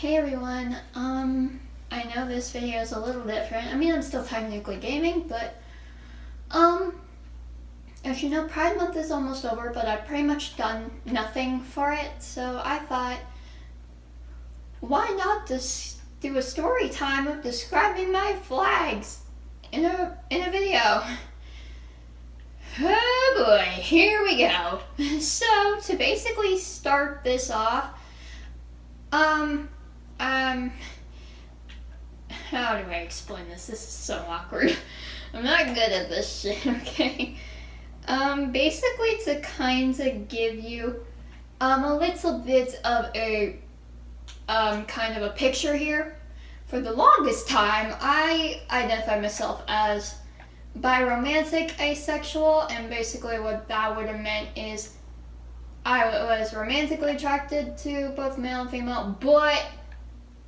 Hey everyone, I know this video is a little different. I mean, I'm still technically gaming, but, as you know, Pride Month is almost over, but I've pretty much done nothing for it, so I thought, why not just do a story time of describing my flags in a video? Oh boy, here we go. So, to basically start this off, how do I explain this? This is so awkward. I'm not good at this shit, okay? Basically to kind of give you, a little bit of a, kind of a picture here. For the longest time, I identified myself as biromantic asexual, and basically what that would have meant is I was romantically attracted to both male and female, but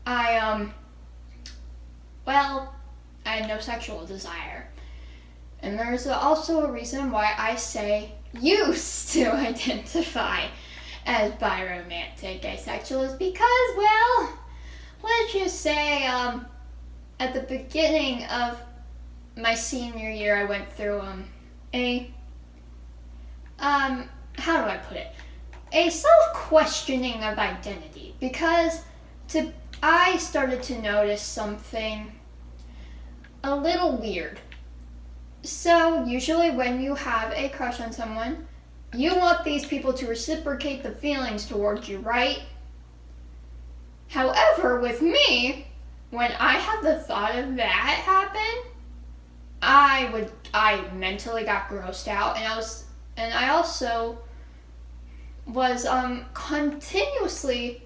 I had no sexual desire. And there's also a reason why I say used to identify as biromantic asexual is because, well, let's just say, at the beginning of my senior year, I went through, how do I put it? A self-questioning of identity, because I started to notice something a little weird. So usually when you have a crush on someone, you want these people to reciprocate the feelings towards you, right? However, with me, when I had the thought of that happen, I mentally got grossed out, and I also was continuously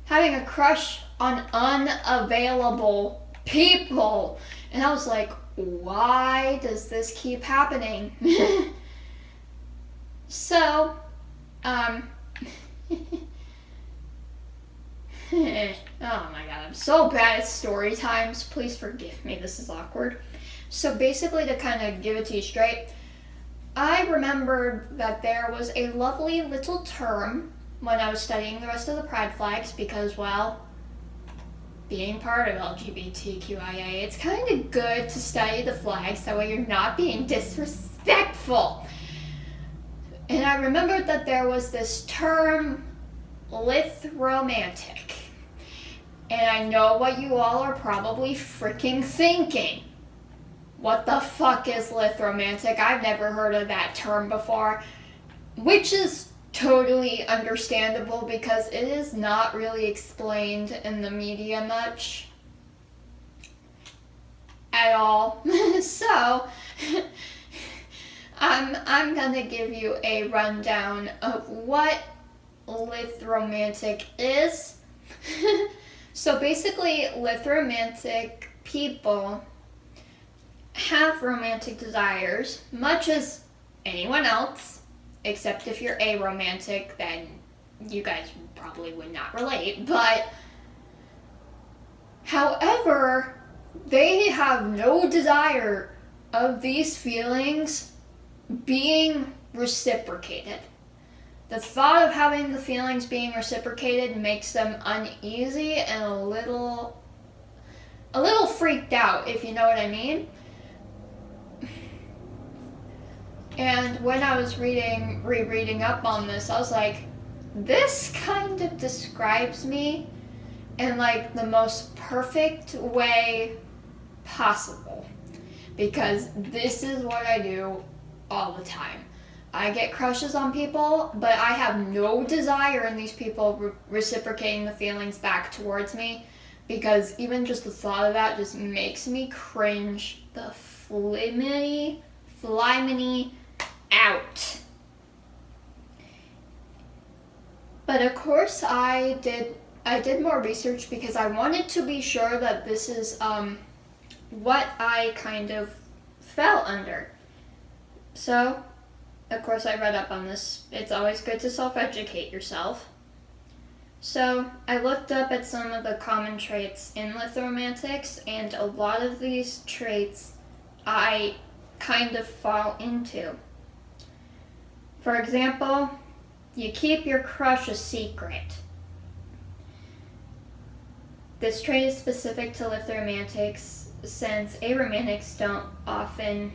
having a crush on unavailable people. And I was like, why does this keep happening? So, oh my god, I'm so bad at story times. Please forgive me, this is awkward. So basically, to kind of give it to you straight, I remembered that there was a lovely little term when I was studying the rest of the Pride flags because, well, being part of LGBTQIA, it's kind of good to study the flags, that way you're not being disrespectful. And I remembered that there was this term, lithromantic. And I know what you all are probably freaking thinking. What the fuck is lithromantic? I've never heard of that term before. Which is totally understandable because it is not really explained in the media much at all. So I'm gonna give you a rundown of what lithromantic is. So basically, lithromantic people have romantic desires much as anyone else. Except if you're aromantic, then you guys probably would not relate. But, however, they have no desire of these feelings being reciprocated. The thought of having the feelings being reciprocated makes them uneasy and a little freaked out, if you know what I mean. And when I was rereading up on this, I was like, this kind of describes me in like the most perfect way possible. Because this is what I do all the time. I get crushes on people, but I have no desire in these people reciprocating the feelings back towards me. Because even just the thought of that just makes me cringe the fliminy out. But of course I did more research because I wanted to be sure that this is what I kind of fell under. So of course I read up on this. It's always good to self-educate yourself. So I looked up at some of the common traits in lithromantics, and a lot of these traits I kind of fall into. For example, you keep your crush a secret. this trait is specific to lithoromantics since aromantics don't often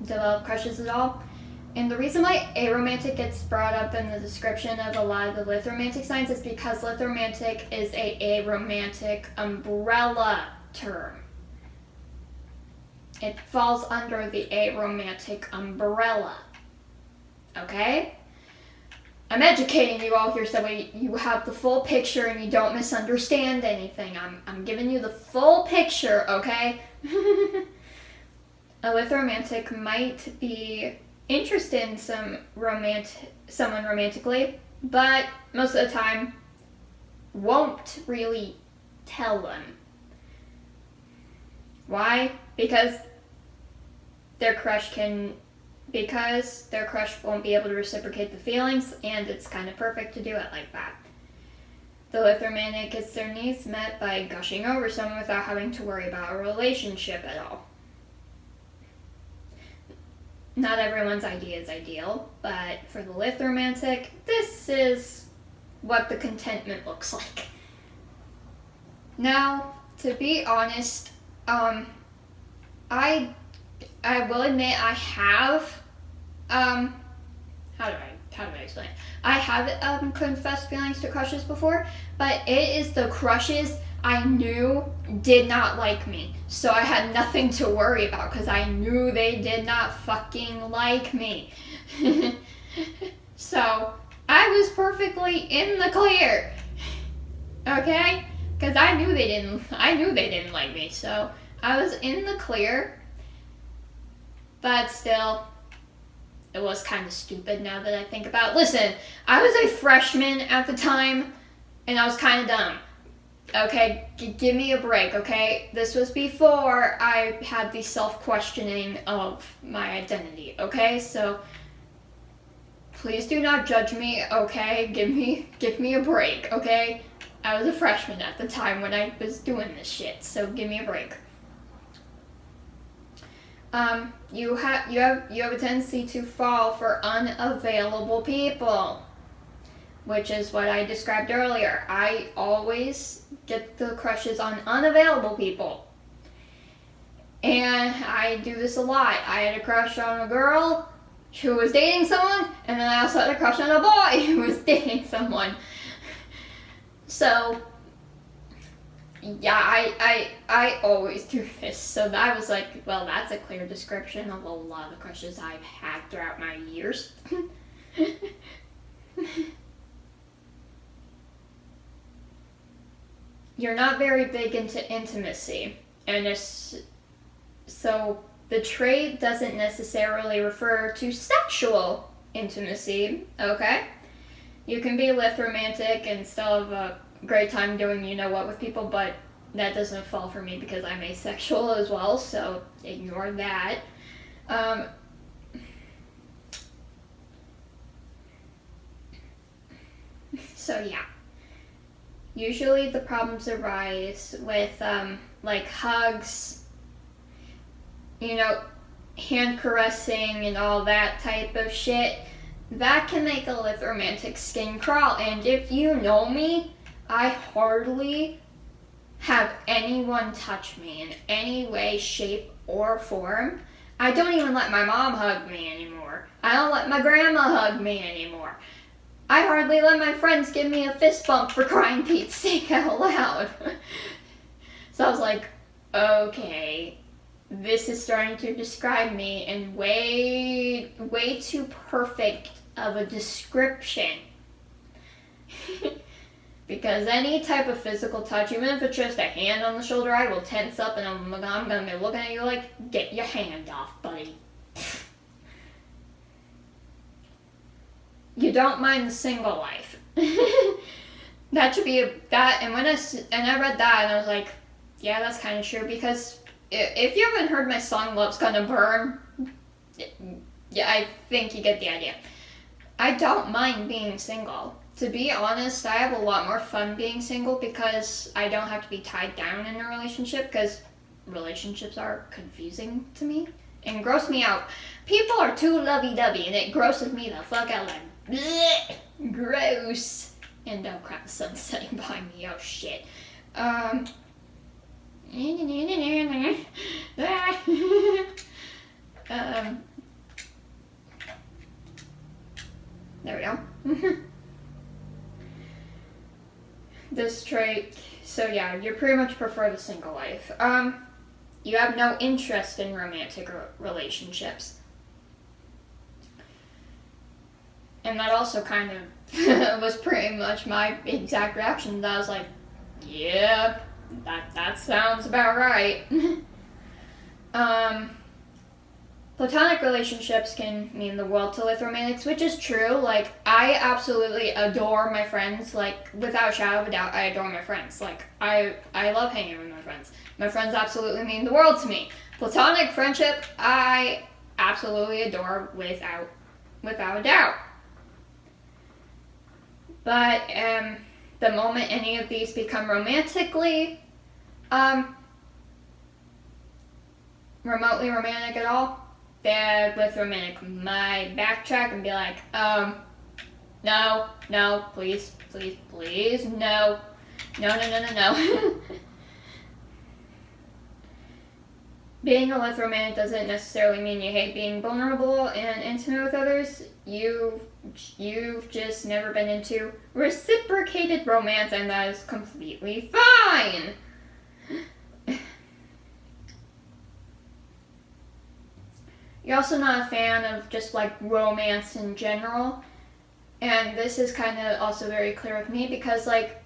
develop crushes at all. And the reason why aromantic gets brought up in the description of a lot of the lithoromantic signs is because lithoromantic is a aromantic umbrella term. It falls under the aromantic umbrella. Okay? I'm educating you all here so you have the full picture and you don't misunderstand anything. I'm giving you the full picture, okay? A lithoromantic might be interested in someone romantically, but most of the time won't really tell them. Why? Because their crush won't be able to reciprocate the feelings, and it's kind of perfect to do it like that. The lithoromantic gets their needs met by gushing over someone without having to worry about a relationship at all. Not everyone's idea is ideal, but for the lithoromantic, this is what the contentment looks like. Now, to be honest, I will admit I have, how do I explain? I have confessed feelings to crushes before, but it is the crushes I knew did not like me. So I had nothing to worry about because I knew they did not fucking like me. So I was perfectly in the clear. Okay? Because I knew they didn't like me. So I was in the clear. But still, it was kind of stupid now that I think about it. Listen, I was a freshman at the time, and I was kind of dumb. Okay, give me a break, okay? This was before I had the self-questioning of my identity, okay? So, please do not judge me, okay? Give me a break, okay? I was a freshman at the time when I was doing this shit, so give me a break. You have a tendency to fall for unavailable people, which is what I described earlier. I always get the crushes on unavailable people. And I do this a lot. I had a crush on a girl who was dating someone, and then I also had a crush on a boy who was dating someone. So, yeah, I always do this. So that was like, well, that's a clear description of a lot of the crushes I've had throughout my years. You're not very big into intimacy, and so the trait doesn't necessarily refer to sexual intimacy, okay? You can be lithoromantic and still have a great time doing you-know-what with people, but that doesn't fall for me because I'm asexual as well, so ignore that. So yeah. Usually the problems arise with, like hugs, hand caressing and all that type of shit. That can make a lithoromantic skin crawl, and if you know me, I hardly have anyone touch me in any way, shape, or form. I don't even let my mom hug me anymore. I don't let my grandma hug me anymore. I hardly let my friends give me a fist bump, for crying Pete's sake out loud. So I was like, okay, this is starting to describe me in way too perfect of a description. Because any type of physical touch, even if it's just a hand on the shoulder, I will tense up and I'm going to be looking at you like, get your hand off, buddy. You don't mind the single life. That should be that. And I read that and I was like, yeah, that's kind of true. Because if you haven't heard my song "Love's Gonna Burn," yeah, I think you get the idea. I don't mind being single. To be honest, I have a lot more fun being single because I don't have to be tied down in a relationship. Because relationships are confusing to me and gross me out. People are too lovey-dovey and it grosses me the fuck out. Like, bleh, gross. And oh crap, the sun's setting behind me. Oh shit. Um, there we go. This trait, so yeah, you pretty much prefer the single life. You have no interest in romantic relationships. And that also kind of was pretty much my exact reaction. I was like, yep, that sounds about right. Platonic relationships can mean the world to Lithromanics, which is true. Like, I absolutely adore my friends. Like, without a shadow of a doubt, I adore my friends. Like, I love hanging with my friends. My friends absolutely mean the world to me. Platonic friendship, I absolutely adore without a doubt. But the moment any of these become romantically, remotely romantic at all, then with romantic might backtrack and be like, no, please, no. Being a Lithromantic doesn't necessarily mean you hate being vulnerable and intimate with others. You've just never been into reciprocated romance, and that is completely fine. You're also not a fan of just like romance in general. And this is kind of also very clear with me because, like,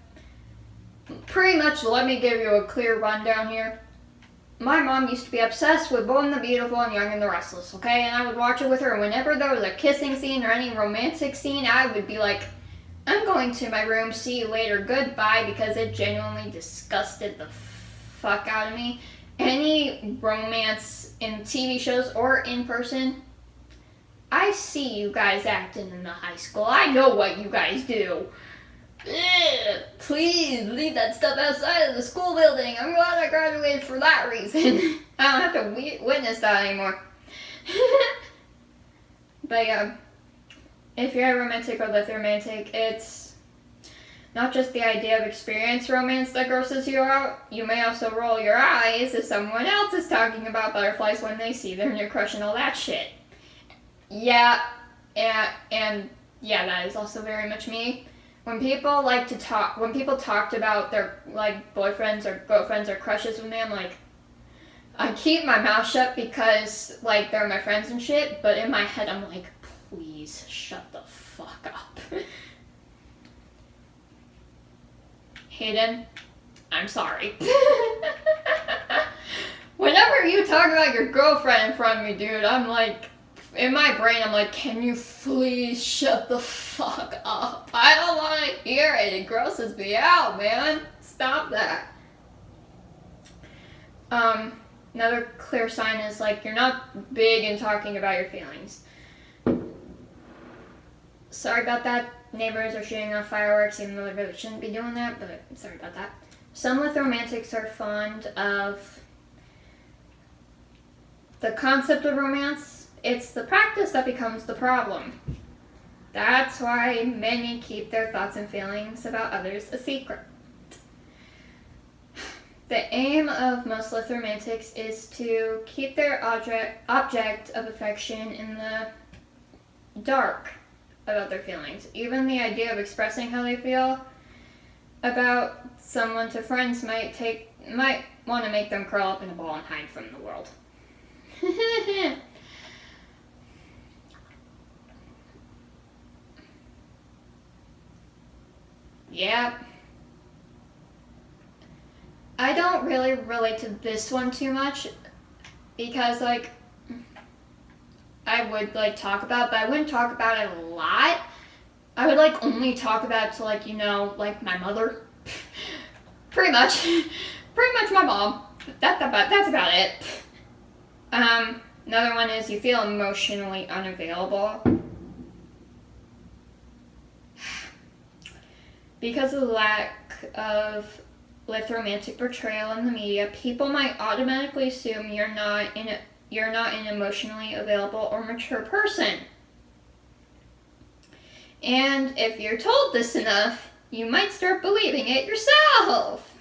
pretty much, let me give you a clear rundown here. My mom used to be obsessed with Bold and the Beautiful and Young and the Restless, okay? And I would watch it with her. Whenever there was a kissing scene or any romantic scene, I would be like, I'm going to my room, see you later, goodbye, because it genuinely disgusted the fuck out of me. Any romance in TV shows or in person, I see you guys acting in the high school. I know what you guys do. Ugh, please leave that stuff outside of the school building. I'm glad I graduated for that reason. I don't have to witness that anymore. But yeah, if you're a romantic or Lithromantic, it's not just the idea of experience romance that grosses you out. You may also roll your eyes if someone else is talking about butterflies when they see their new crush and all that shit. Yeah, and yeah, that is also very much me. When people talked about their like boyfriends or girlfriends or crushes with me, I'm like, I keep my mouth shut because like they're my friends and shit, but in my head I'm like, please shut the fuck up. Hayden, I'm sorry. Whenever you talk about your girlfriend in front of me, dude, I'm like, in my brain, I'm like, can you please shut the fuck up? I don't want to hear it. It grosses me out, man. Stop that. Another clear sign is like you're not big in talking about your feelings. Sorry about that. Neighbors are shooting off fireworks, even though they really shouldn't be doing that, but sorry about that. Some Lithromantics are fond of the concept of romance. It's the practice that becomes the problem. That's why many keep their thoughts and feelings about others a secret. The aim of most Lithromantics is to keep their object of affection in the dark about their feelings. Even the idea of expressing how they feel about someone to friends might want to make them curl up in a ball and hide from the world. Yeah. I don't really relate to this one too much because, like, I would, like, talk about it, but I wouldn't talk about it a lot. I would, like, only talk about it to, like, you know, like, my mother. Pretty much. Pretty much my mom. That's about it. Another one is you feel emotionally unavailable. Because of the lack of Lithromantic portrayal in the media, people might automatically assume you're not an emotionally available or mature person. And if you're told this enough, you might start believing it yourself.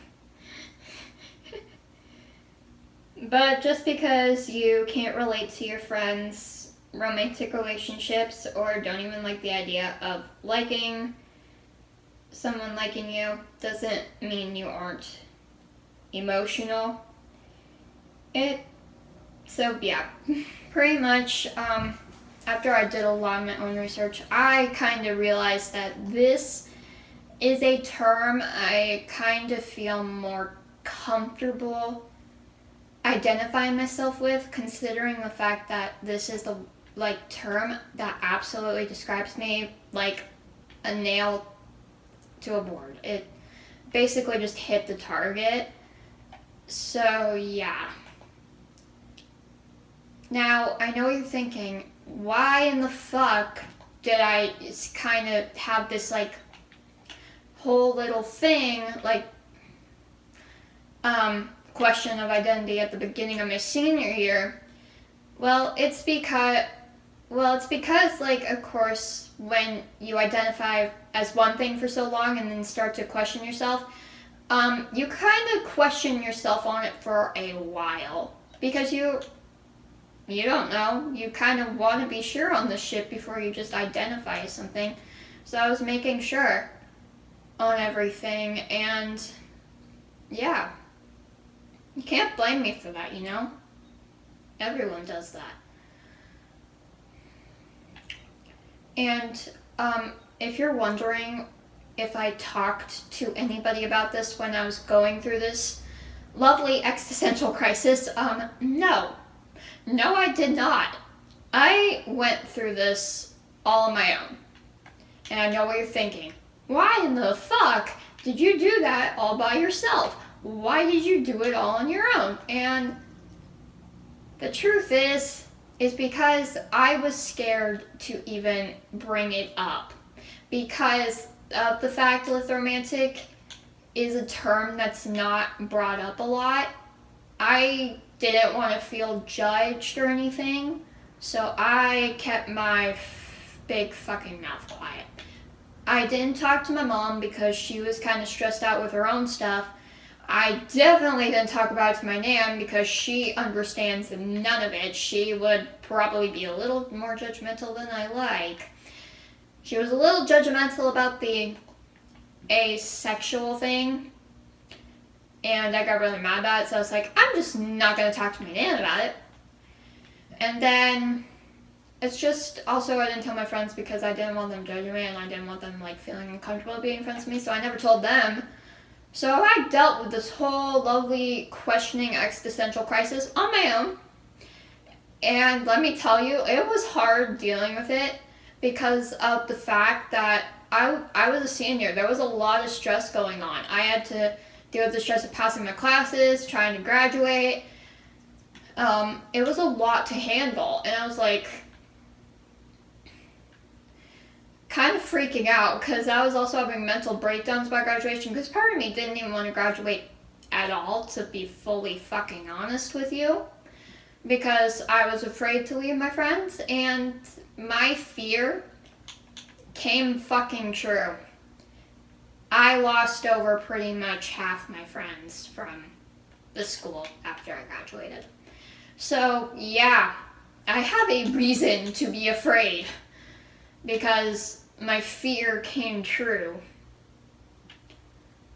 But just because you can't relate to your friends' romantic relationships or don't even like the idea of liking someone liking you doesn't mean you aren't emotional. So yeah, pretty much after I did a lot of my own research, I kind of realized that this is a term I kind of feel more comfortable identifying myself with, considering the fact that this is the term that absolutely describes me like a nail to a board. It basically just hit the target. So yeah. Now, I know you're thinking, why in the fuck did I kind of have this whole little thing, question of identity at the beginning of my senior year? Well, it's because, of course, when you identify as one thing for so long and then start to question yourself, you kind of question yourself on it for a while. Because you don't know. You kind of want to be sure on this shit before you just identify as something. So I was making sure on everything, and yeah. You can't blame me for that, Everyone does that. And if you're wondering if I talked to anybody about this when I was going through this lovely existential crisis, no. No, I did not. I went through this all on my own. And I know what you're thinking. Why in the fuck did you do that all by yourself? Why did you do it all on your own? And the truth is because I was scared to even bring it up. Because of the fact lithomantic is a term that's not brought up a lot. I didn't want to feel judged or anything, so I kept my big fucking mouth quiet. I didn't talk to my mom because she was kind of stressed out with her own stuff. I definitely didn't talk about it to my nan because she understands none of it. She would probably be a little more judgmental than I like. She was a little judgmental about the asexual thing, and I got really mad about it, so I was like, I'm just not going to talk to my nan about it. And then it's just, also I didn't tell my friends because I didn't want them judging me, and I didn't want them feeling uncomfortable being friends with me, so I never told them. So I dealt with this whole lovely questioning existential crisis on my own. And let me tell you, it was hard dealing with it because of the fact that I was a senior. There was a lot of stress going on. I had to deal with the stress of passing my classes, trying to graduate. It was a lot to handle. And I was kind of freaking out because I was also having mental breakdowns by graduation because part of me didn't even want to graduate at all, to be fully fucking honest with you, because I was afraid to leave my friends, and my fear came fucking true. I lost over pretty much half my friends from the school after I graduated. So yeah, I have a reason to be afraid because my fear came true.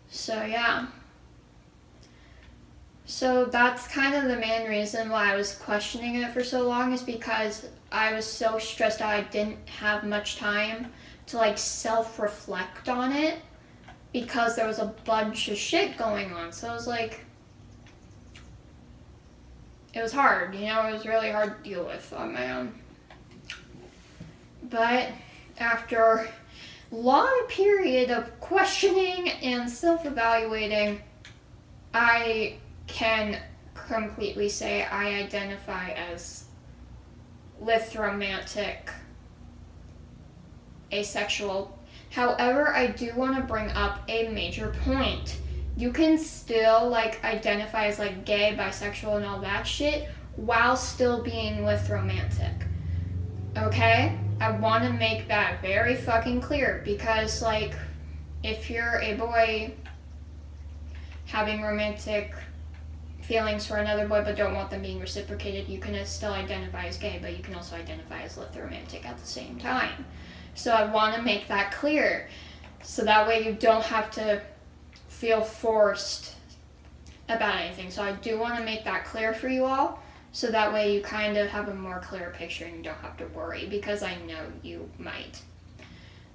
So yeah. So that's kind of the main reason why I was questioning it for so long, is because I was so stressed out I didn't have much time to self-reflect on it because there was a bunch of shit going on. So I was it was hard, it was really hard to deal with on my own. But after a long period of questioning and self-evaluating, I can completely say I identify as lithromantic, asexual. However, I do want to bring up a major point. You can still identify as gay, bisexual, and all that shit while still being lithromantic. Okay? I want to make that very fucking clear because if you're a boy having romantic feelings for another boy but don't want them being reciprocated, you can still identify as gay, but you can also identify as lithyromantic at the same time. So I want to make that clear, so that way you don't have to feel forced about anything. So I do want to make that clear for you all, so that way you kind of have a more clear picture and you don't have to worry, because I know you might.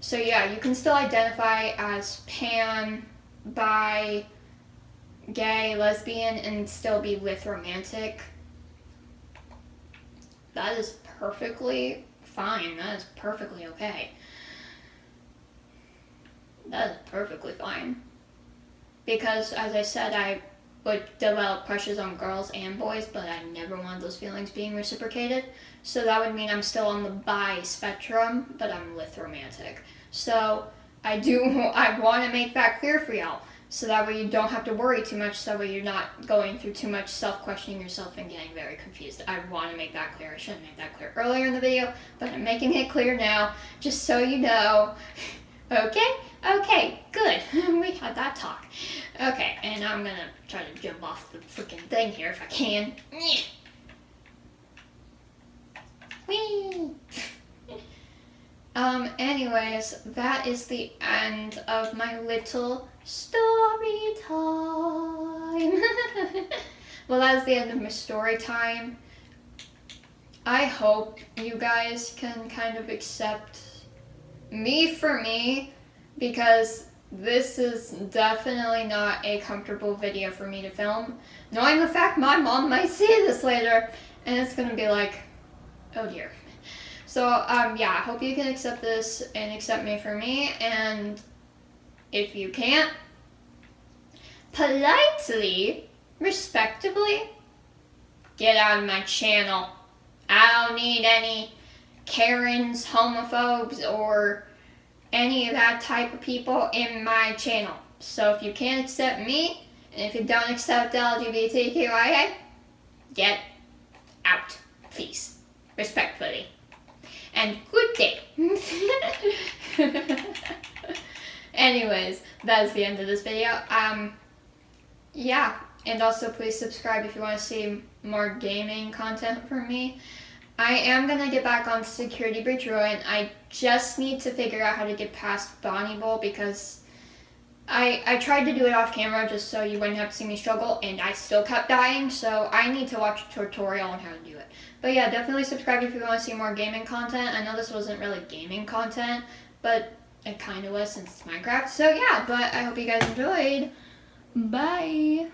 So yeah, you can still identify as pan, bi, gay, lesbian, and still be with romantic. That is perfectly fine. That is perfectly okay. That is perfectly fine. Because, as I said, I would develop crushes on girls and boys, but I never wanted those feelings being reciprocated. So that would mean I'm still on the bi spectrum, but I'm with romantic. So I want to make that clear for y'all, so that way you don't have to worry too much, so that way you're not going through too much self-questioning yourself and getting very confused. I want to make that clear. I should have made that clear earlier in the video, but I'm making it clear now, just so you know. Okay? Okay, good. We had that talk. Okay, and I'm gonna try to jump off the freaking thing here if I can. Whee! Anyways, that is the end of my little story time. Well, that's the end of my story time. I hope you guys can kind of accept me for me, because this is definitely not a comfortable video for me to film, knowing the fact my mom might see this later and it's gonna be like, oh dear. So yeah, I hope you can accept this and accept me for me, and if you can't, politely, respectably, get out of my channel. I don't need any Karens, homophobes, or any of that type of people in my channel. So if you can't accept me, and if you don't accept LGBTQIA, get out, please, respectfully. And good day. Anyways, that is the end of this video. Yeah, and also please subscribe if you want to see more gaming content from me. I am going to get back on Security Breach Ruin. I just need to figure out how to get past Bonnie Bowl, because I tried to do it off camera just so you wouldn't have to see me struggle, and I still kept dying, so I need to watch a tutorial on how to do it. But yeah, definitely subscribe if you want to see more gaming content. I know this wasn't really gaming content, but it kind of was since it's Minecraft. So yeah, but I hope you guys enjoyed. Bye!